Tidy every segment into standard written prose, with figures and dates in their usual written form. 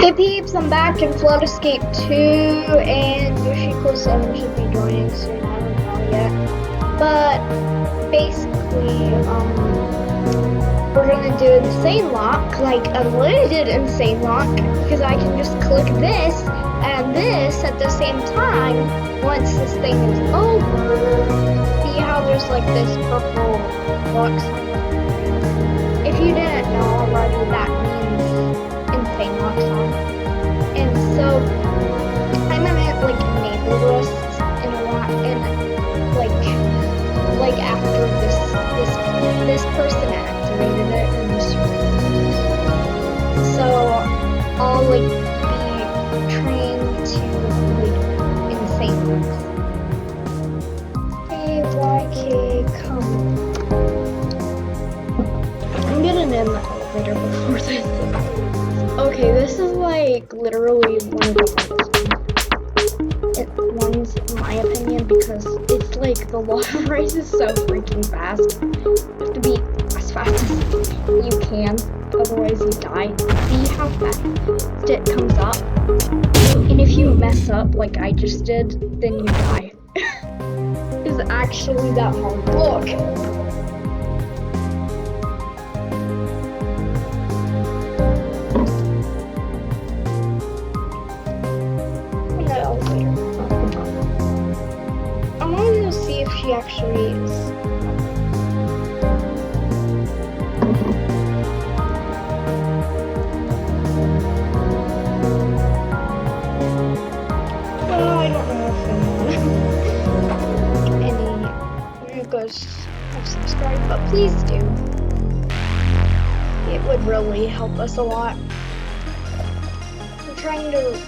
Hey peeps, I'm back in Flood Escape 2, and Yoshiko7 should be joining soon, I don't know yet. But, basically, we're gonna do Insane Lock, like unlimited Insane Lock, because I can just click this, and this at the same time, once this thing is over. See how there's like this purple box? If you didn't know already, that means Insane Lock's on. And so I'm gonna like enable this in a lot, and like after this person activated it in this room. So I'll like be trained to like insane looks. Hey YK, come. I'm getting in the elevator before this. Okay, this is like literally one of the hardest ones in my opinion, because it's like the water rise is so freaking fast. You have to be as fast as you can, otherwise you die. See how fast it comes up? And if you mess up like I just did, then you die. It's actually that hard. Look! I want to see if she actually is. Well, I don't know if any you guys have subscribed, but please do. It would really help us a lot. I'm trying to reach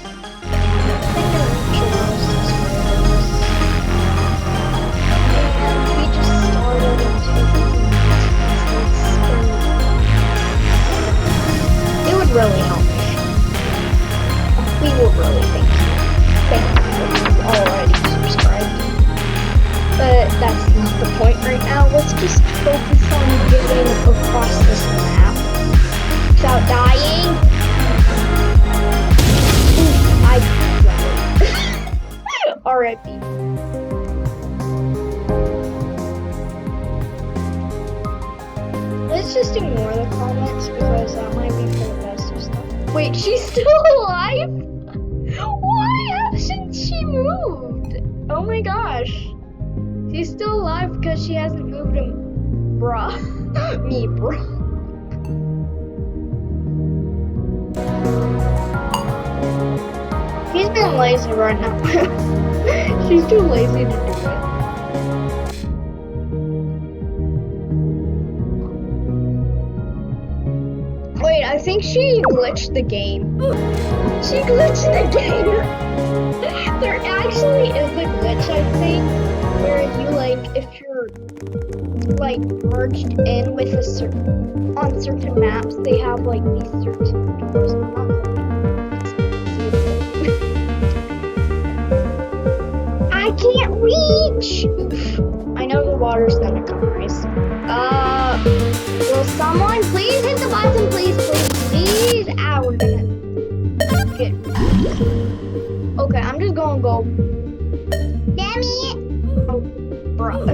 it would really help me. We will really thank you if you've already subscribed. But that's not the point right now. Let's just focus on getting across this map without dying. I died. R.I.P. Let's just ignore the comments because that might be for the best of stuff. Wait, she's still alive? Why hasn't she moved? Oh my gosh. She's still alive because she hasn't moved him. Bruh. Me, bruh. She's being lazy right now. She's too lazy to do it. Wait, I think she glitched the game. She glitched the game! There actually is a glitch, I think, where you like, if you're like merged in with a certain, on certain maps, they have like these certain doors. I can't reach! Oof. I know the water's gonna come, Grace. Will someone please hit the button, please? Ow, we're gonna get. Okay, I'm just gonna go. Damn it! Oh, bruh.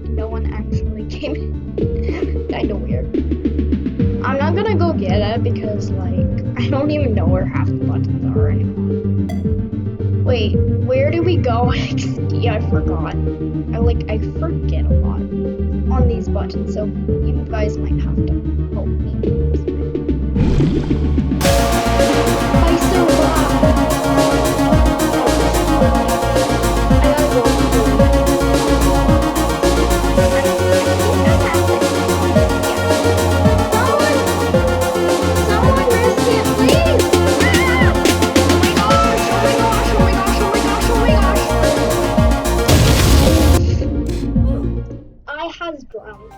No one actually came in. Kinda weird. I'm not gonna go get it because, like, I don't even know where half the buttons are anymore. Wait, where do we go? XD, I forgot. I forget a lot on these buttons, so you guys might have to help me. I survived. I gotta go. Someone rescue, please! Ah! Oh my gosh. I has drowned.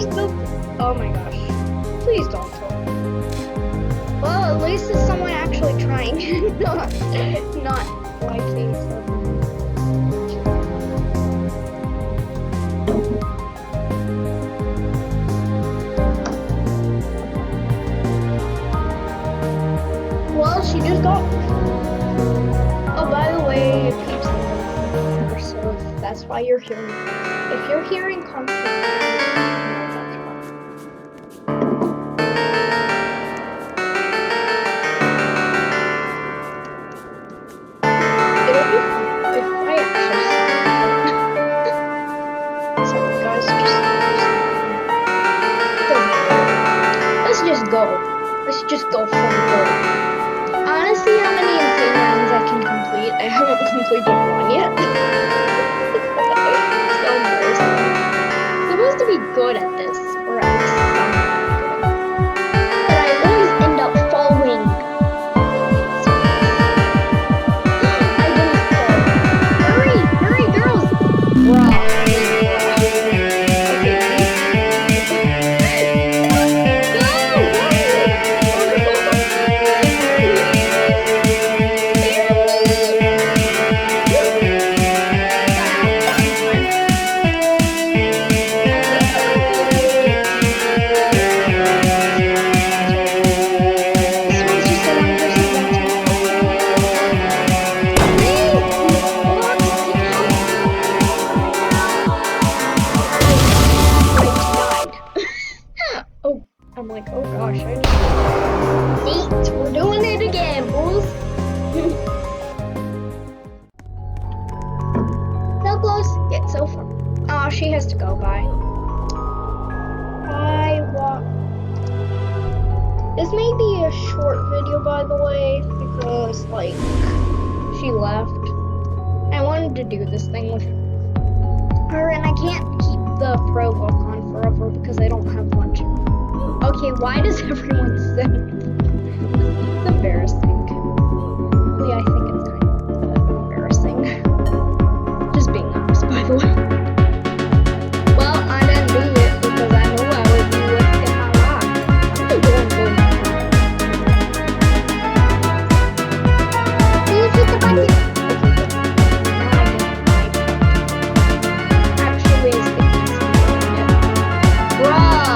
still. Oh my gosh. Please don't tell me. Well, at least it's someone actually trying, not liking something. Well, she just got. Oh, by the way, it keeps on, so that's why you're hearing. If you're hearing constant noise, that's why. It'll be fun if I actually. Sorry, guys, let's just go. Let's just go from go. Honestly, how many insane rounds I can complete? I haven't completed one yet. So embarrassing. I'm supposed to be good at this, or at least somewhat good. But I always end up falling. I didn't fall. Hurry, hurry, girls! Bruh. I'm like, oh gosh, I need 8. We're doing it again, boys. So close, yet so far. Oh, she has to go. Bye. This may be a short video, by the way, because like she left. I wanted to do this thing with her, and I can't keep the pro book on forever because I don't have much. Okay, why does everyone say it's embarrassing? Yeah, I think it's kind of embarrassing. Just being honest, by the way. Well, I didn't do it because I knew I would be risking my life. I'm just going to please hit the button. Actually, it's the easy. Bruh.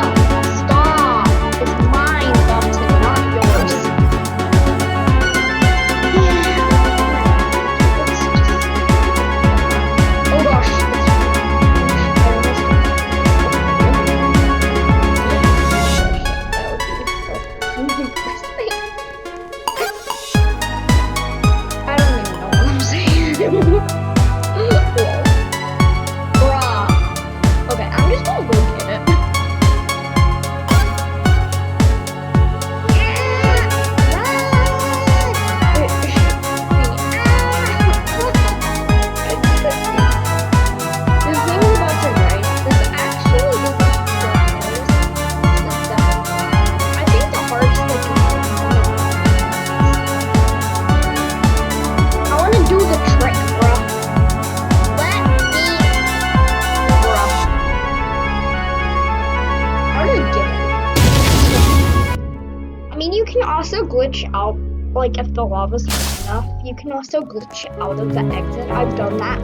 Also glitch out, like if the lava's high enough, you can also glitch out of the exit. I've done that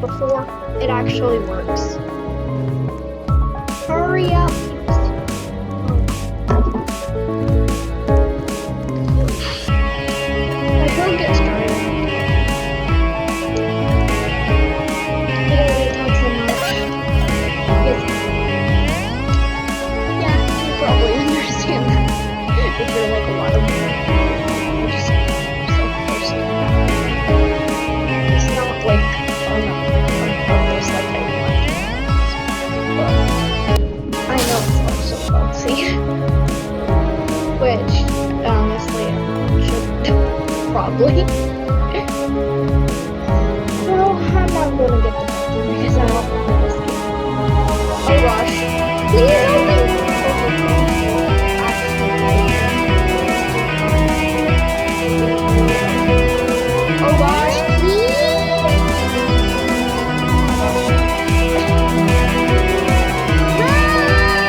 before. It actually works. Hurry up. My phone gets started. Yeah, you probably understand that. If you're like a lot of people, you're just so close to that. It's not like on purpose like everyone does. But I know it's also bouncy. Which, honestly, should probably. Well, I'm not gonna get the button because I don't know this game. Oh gosh. Please help me! Oh gosh, please! Run!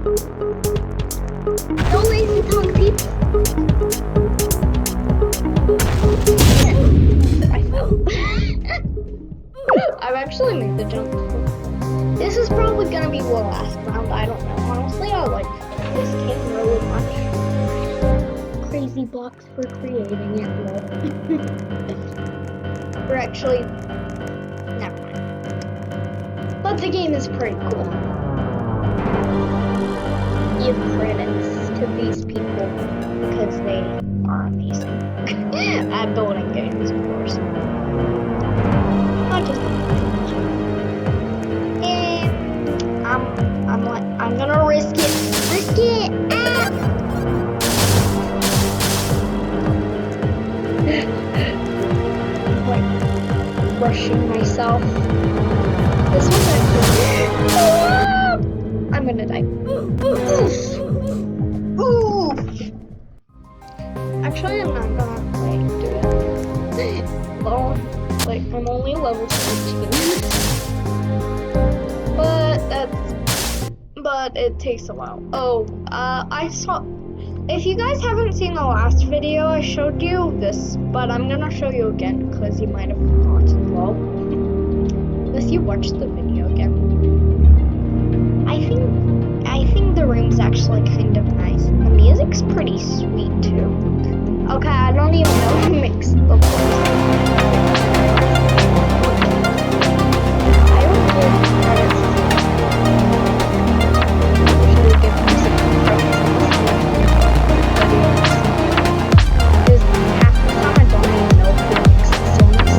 No lazy tongue people. I fell. I've actually made the jump. This is probably gonna be the last round. I don't know. Honestly, I like this game really much. Crazy blocks for creating it. We're actually never mind. But the game is pretty cool. Give credits to these people because they are amazing at building games, of course. Not just and I'm gonna risk it. Risk it. Ah! Like rushing myself. This one's actually. I'm gonna die. Oof. Actually, I'm not gonna like do it. Well, like I'm only level 13. But it takes a while. Oh, I saw. If you guys haven't seen the last video, I showed you this, but I'm gonna show you again because you might have forgotten. Well, unless you watched the video again. I think the room's actually kind of nice. The music's pretty sweet too. Okay, I don't even know who makes the voice. I don't give credits. Usually give music credits because half the time I don't even know who makes the songs.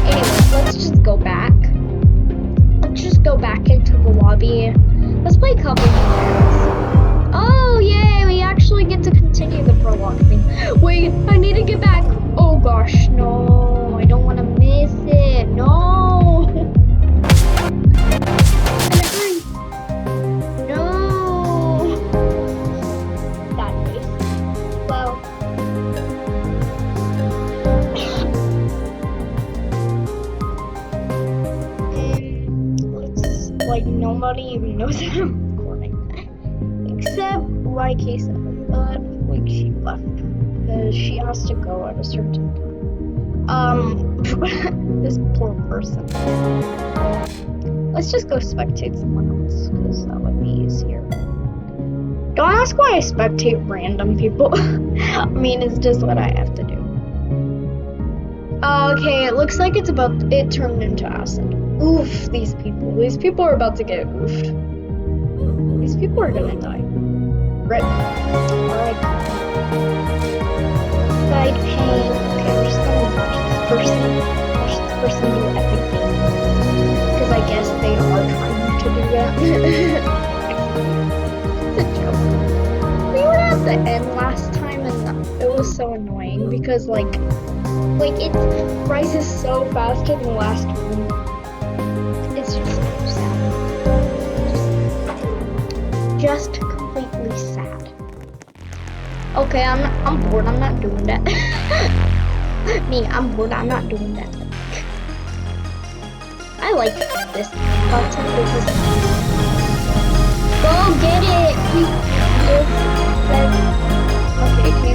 Anyways, let's just go back. Let's just go back into the lobby. Let's play a couple games. Oh, yay! We actually get to continue the prologue thing. Wait, I need to get back. Oh gosh, no. I don't want to miss it. No. No. That face. Well. Like nobody even knows that I'm recording, except YK7. But like she left because she has to go at a certain time. This poor person. Let's just go spectate someone else because that would be easier. Don't ask why I spectate random people. I mean, it's just what I have to do. Okay, it looks like it turned into acid. Oof, these people are about to get oofed. These people are gonna die. Rip. Alright. Side pain. Okay, we're just gonna watch this person. Watch this person do epic things. Because I guess they are trying to do that. It's a joke. We were at the end last time and it was so annoying because like it rises so faster than the last one. It's just so sad. Just completely sad. Okay, I'm bored. I'm not doing that. I'm bored. I'm not doing that. I like this button because go get it. Okay,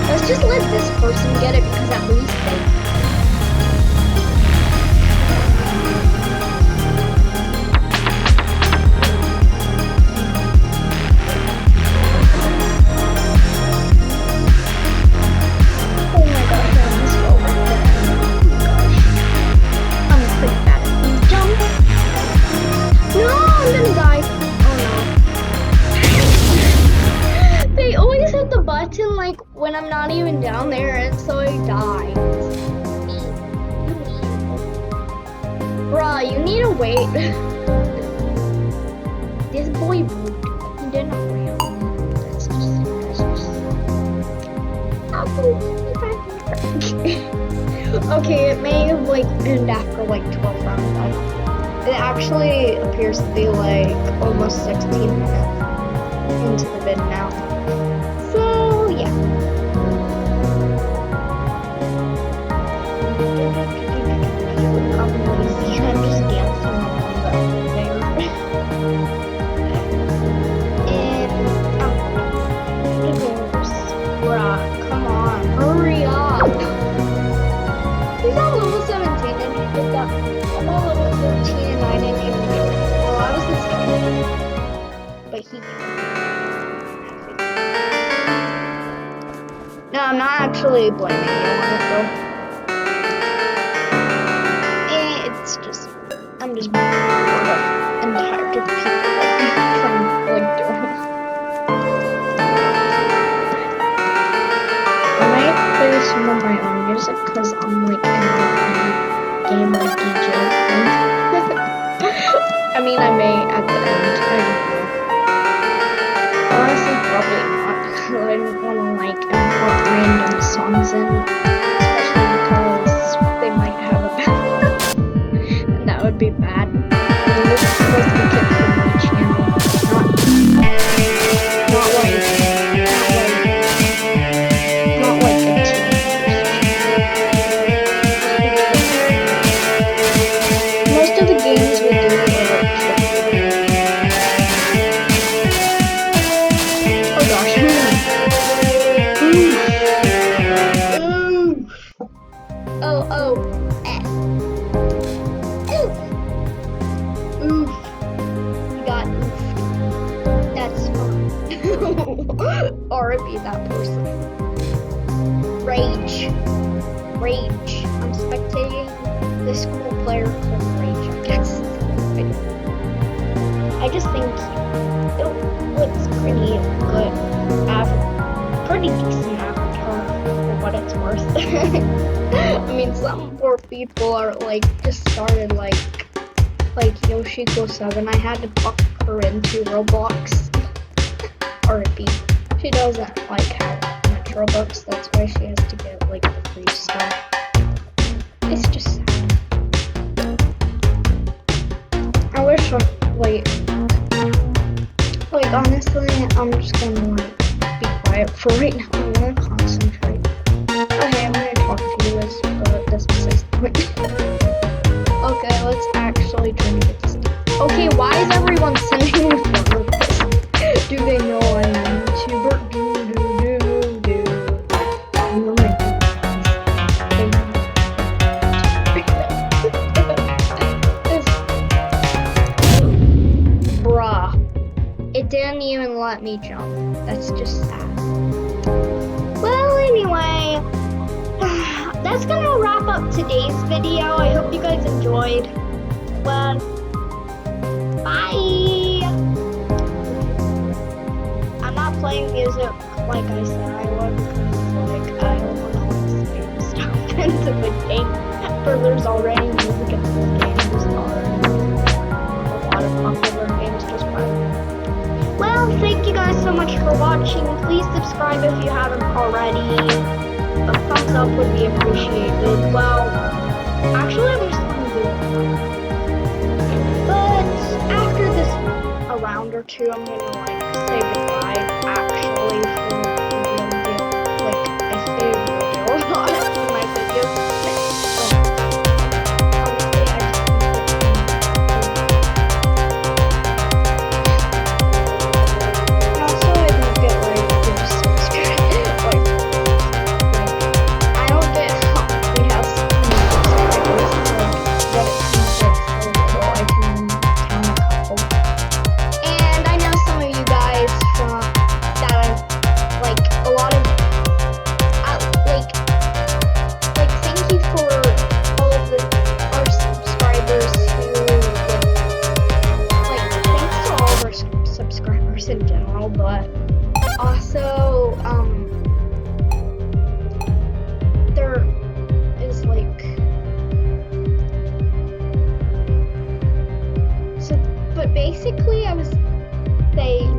let's just let this person get it because at least they. Oh my gosh, I almost fell right there. Oh my gosh. I'm pretty bad at these jumps. No, I'm gonna die. Oh no. They always hit the button like when I'm not even down there, and so I die. Bruh, you need to wait. This boy rude. He did not wait. That's just. Okay, it may have like ended after like 12 rounds. It actually appears to be like almost 16 minutes into the vid now. So yeah. I'm just dancing around actually blaming you on it though. It's just, I'm just bored of and tired of people like doing it. I might play some of my own music because I'm like in the game like DJ thing. I mean, I may at the end. I don't know. Honestly, probably not because I don't want to like import random songs in, especially because they might have a bad and that would be bad. I mean, this is supposed to be kept from my channel, not like a teenager's. Most of the games we do are or be that person. Rage. I'm spectating this cool player called Rage, I guess. I just think it looks pretty good. Pretty decent avatar for what it's worth. I mean, some poor people are like just started like Yoshiko7. I had to buck her into Roblox. RP. She doesn't like have much Robux, that's why she has to get like the free stuff. It's just sad. I wish like honestly, I'm just gonna like be quiet for right now. I wanna concentrate. Okay, I'm gonna talk to you guys, but that's besides the point. Okay, let's actually try to get this done. Okay, why is everyone sending me photos? Do they know I'm a YouTuber? Bruh. It didn't even let me jump. That's just sad. Well, anyway, that's gonna wrap up today's video. I hope you guys enjoyed. Well, bye! Playing music like I said I would because like I don't want to spam stuff into the game. For there's already music in this game. There's already a lot of popular games just by. Well, thank you guys so much for watching. Please subscribe if you haven't already. A thumbs up would be appreciated. Well, actually I'm just gonna do it. But after this a round or two, I'm gonna like say goodbye. Actually, like I say video a lot in my videos. Honestly, I just also I don't get like subscribe. I don't get how we have so many subscribers. That it seems like so little. I can count a couple. And I know some of you guys from that are like a lot of thank you for all of our subscribers who thanks to all of our subscribers in general, but also there is but basically I was saying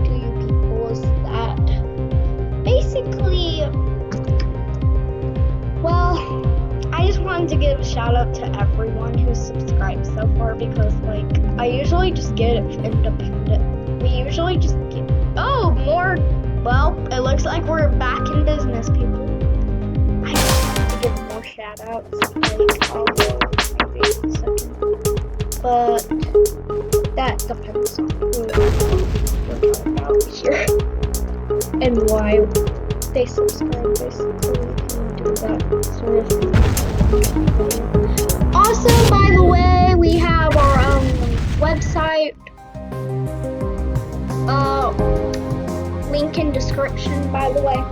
to you people is that basically, well, I just wanted to give a shout out to everyone who's subscribed so far because like I usually just get it independent. We usually just get more. Well, it looks like we're back in business, people. I just want to give more shout outs. I'll go maybe in a second. But that depends on who we're talking about here and why they subscribe. Basically, we can do that sort of thing. Also, by the way, we have our own website. Link in description, by the way,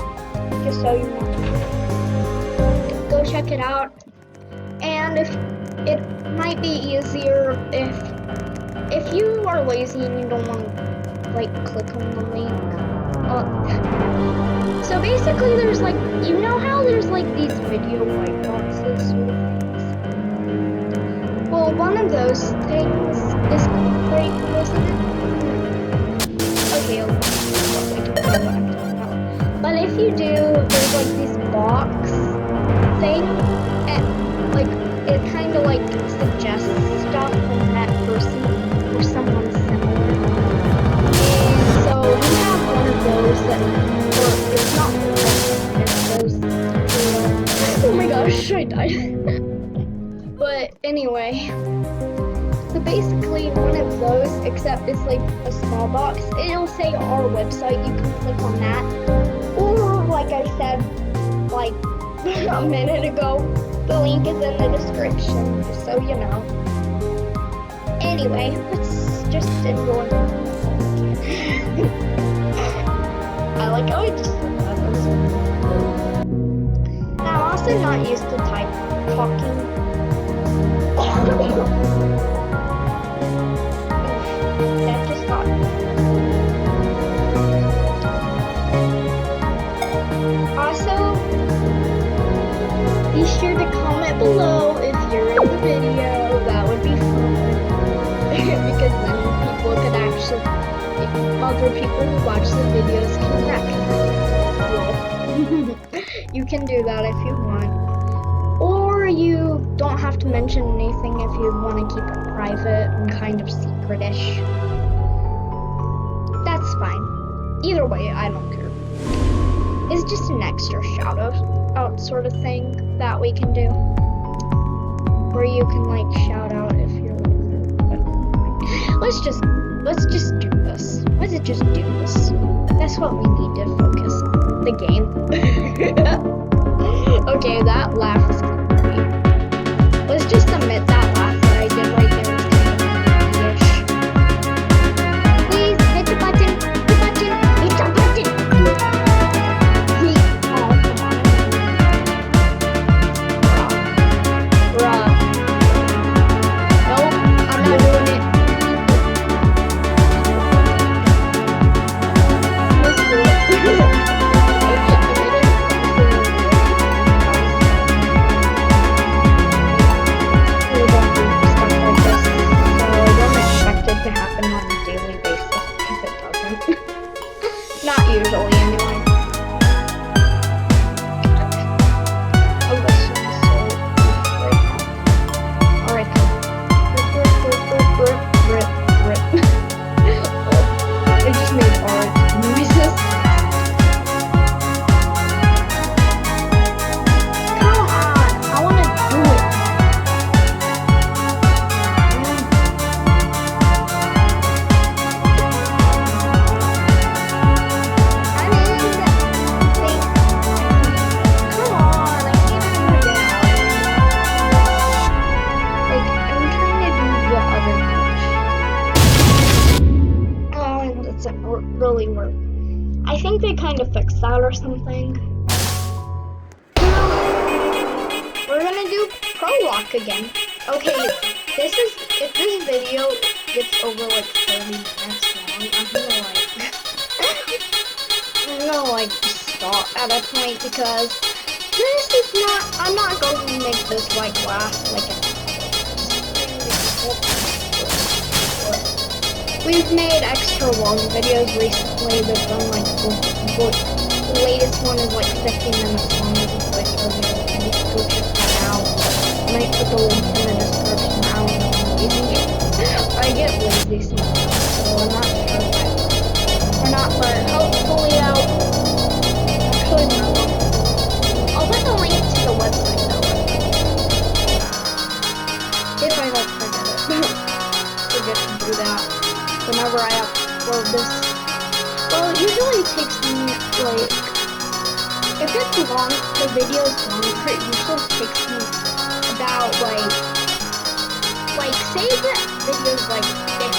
just so you know. check it out. And if it might be easier if you are lazy and you don't want to like click on the link. So basically there's like, you know how there's like these video white boxes sort of things? Well, one of those things is great, wasn't it? Okay, what I'm talking about. But if you do, there's like this box thing, and like it kind of like suggests stuff from that person or someone similar. And so we have one of those that, or it's not one, there's those. Oh my gosh, I died. But anyway, so basically one of those, except it's like a small box. It'll say our website. You can click on that, or like I said, like a minute ago, the link is in the description, just so you know. Anyway, let's just enjoy. I like how I just said that. Now, I'm also not used to talking. That just got me. Also, be sure to comment below if you're in the video. That would be fun. Because then people could actually, other people who watch the videos can react. You can do that if you want. Or you don't have to mention anything if you want to keep it private and kind of secretish. That's fine. Either way, I don't care. It's just an extra shout out sort of thing that we can do. Or you can like shout out if you're like, let's just do this. Let's just do this. That's what we need to focus on. The game. Okay, that laugh is creepy. Let's just admit that laugh that I did right there is kind of creepy-ish. Please hit the button. The button. Hit the button. Oh, come on. Bruh. Nope, I'm not doing it. Let's do it. To happen on a daily basis because it doesn't. Not usually, anyway. Oh, this one's so right now. Alright, rip. Oh, it just made art noises. Come on, I want to do it. Really work. I think they kind of fixed that or something. We're gonna do Prolock again. Okay, if this video gets over like 30 minutes long, I'm gonna like stop at a point because this is not, I'm not going to make this like last like we've made extra long videos recently. They've done like the latest one is like 15 minutes long with a voice review. And you can go check that out. I might put the link in the description. I don't know. I get lazy sometimes, so I'm not sure if or not, but hopefully actually no. I'll put the link to the website though. If I don't forget to do that. Whenever I upload this. Well, it usually takes me like, if it's long, the video is longer, it usually takes me about like say the video is like 50,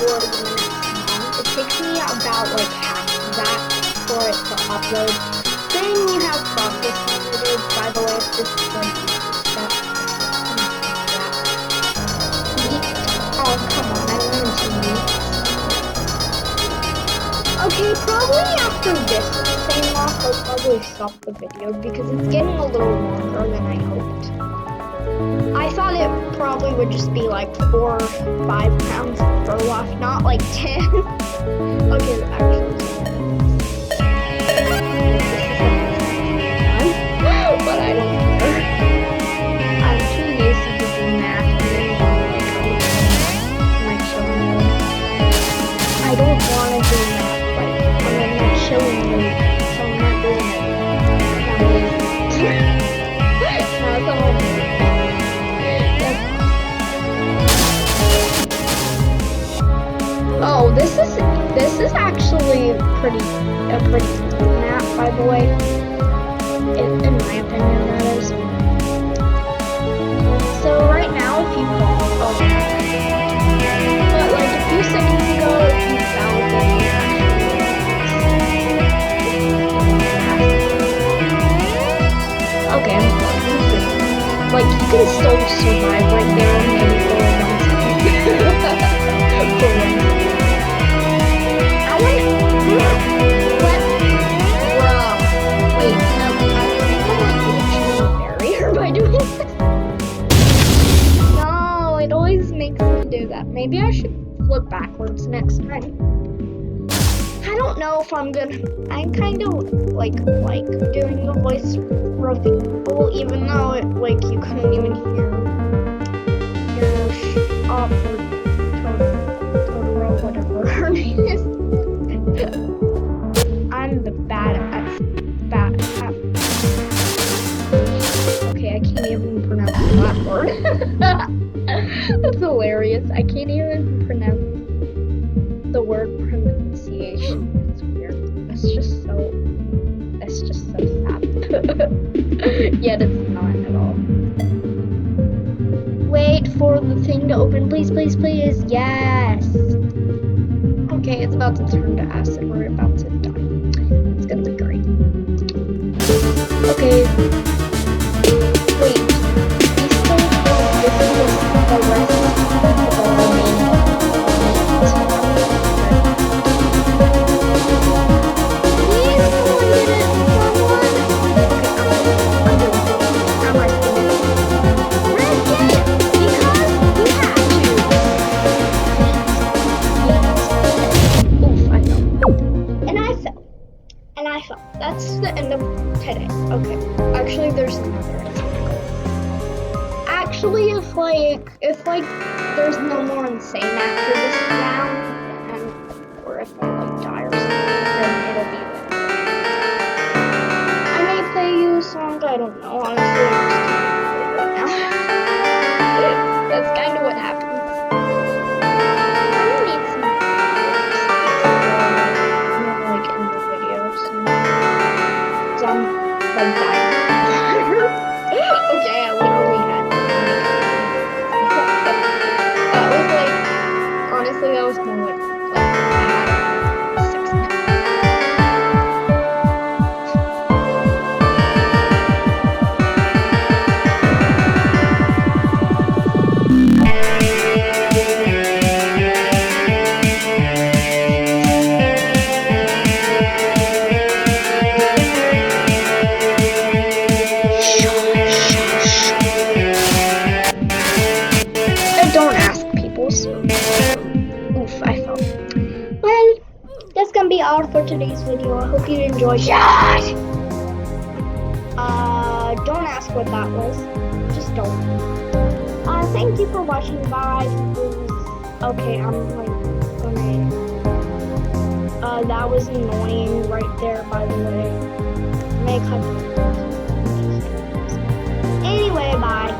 40 minutes long, it takes me about like half of that for it to upload. Then you have process limited. By the way, if this Probably after this thing off, I'll probably stop the video because it's getting a little longer than I hoped. I thought it probably would just be like 4 or 5 pounds of fur left, not like 10. Okay, actually. But I don't care. I'm too lazy to do math like showing you. I don't want to do math, but I'm not showing you, so I'm not doing it. I'm lazy. That's all. Oh, this is actually a pretty map, by the way. In my opinion, that is. So right now, if you fall, but like a few seconds ago, if you fell, then you actually. Okay, I'm like you can still survive right there, maybe for 1 second. For 1 second. I want wait, no, by doing this. No, it always makes me do that. Maybe I should flip backwards next time. I don't know if I'm gonna. I kind of like doing the voice reveal, even though it you couldn't even hear your Totoro, whatever her name is. I'm the bad at. Okay, I can't even pronounce that word. That's hilarious. I can't even pronounce the word pronunciation. It's weird. That's just so sad. Yet it's not at all. Wait for the thing to open, please, please, please. Yes. Okay, it's about to turn to acid. We're about to die. It's gonna be great. Okay. Wait, we still this is the rest of the remaining Please someone did it, someone. I'm doing it. I'm risking it. Risk it because we have to. Oof, I fell. And I fell. And I fell. That's the end of today. Okay. Actually, there's another example. Actually, if there's no more insane after this round, or if I die or something, then it'll be there. I may play you a song. I don't know. Honestly, I'm just right now. That's kind of what happens. I need some in the video soon. So I'm dying. Okay, I literally had that was honestly, that was more like I had 6 minutes. Don't ask people, so oof, I fell. Well, that's gonna be all for today's video. I hope you enjoyed. Don't ask what that was. Just don't. Thank you for watching. Bye. Okay, I'm gonna. That was annoying right there, by the way. May cut. Anyway, bye.